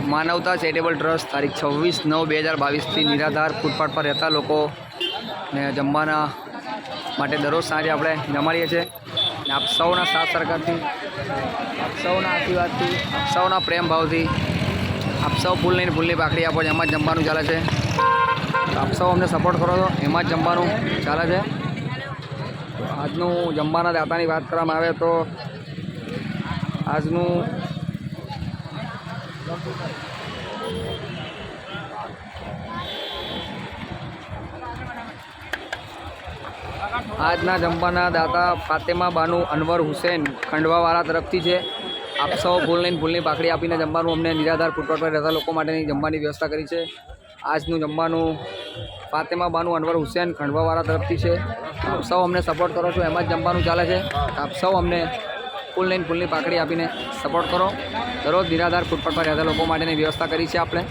માનવતા charitable trust તારીખ 26/9/2022 નિરાધાર ફૂટપાથ પર રહેતા લોકોને જમવાના માટે દરરોજ સાંજે આપણે જમાડીએ છીએ અને આપ સૌના સાથ સરકારથી, આપ સૌના આશીર્વાદથી, આપ સૌના પ્રેમ ભાવથી આપ સૌ ફૂલની પાકડી આપો છો, એમાં જ જમવાનું ચાલે છે. આપ સૌ અમને સપોર્ટ કરો છો, એમાં જ જમવાનું ચાલે છે. આજનું જમવાના દાતાની વાત કરવામાં આવે તો આજનું આજના જમવાના દાતા ફાતેમા બાનુ અનવર હુસૈન ખંડવાવાળા તરફથી છે. આપ સૌ ફૂલની પાકડી આપીને જમવાનું અમને નિરાધાર ફૂટપાથ પર રહેતા લોકો માટેની જમવાની વ્યવસ્થા કરી છે. આજનું જમવાનું ફાતેમા બાનુ અનવર હુસૈન ખંડવાવાળા તરફથી છે. આપ સૌ અમને સપોર્ટ કરો છો, એમાં જ જમવાનું ચાલે છે. આપ સૌ અમને ફૂલની પાકડી આપીને સપોર્ટ કરો. દરરોજ નિરાધાર ફૂટપાથ પર રહેતા લોકો માટેની વ્યવસ્થા કરી છે આપણે.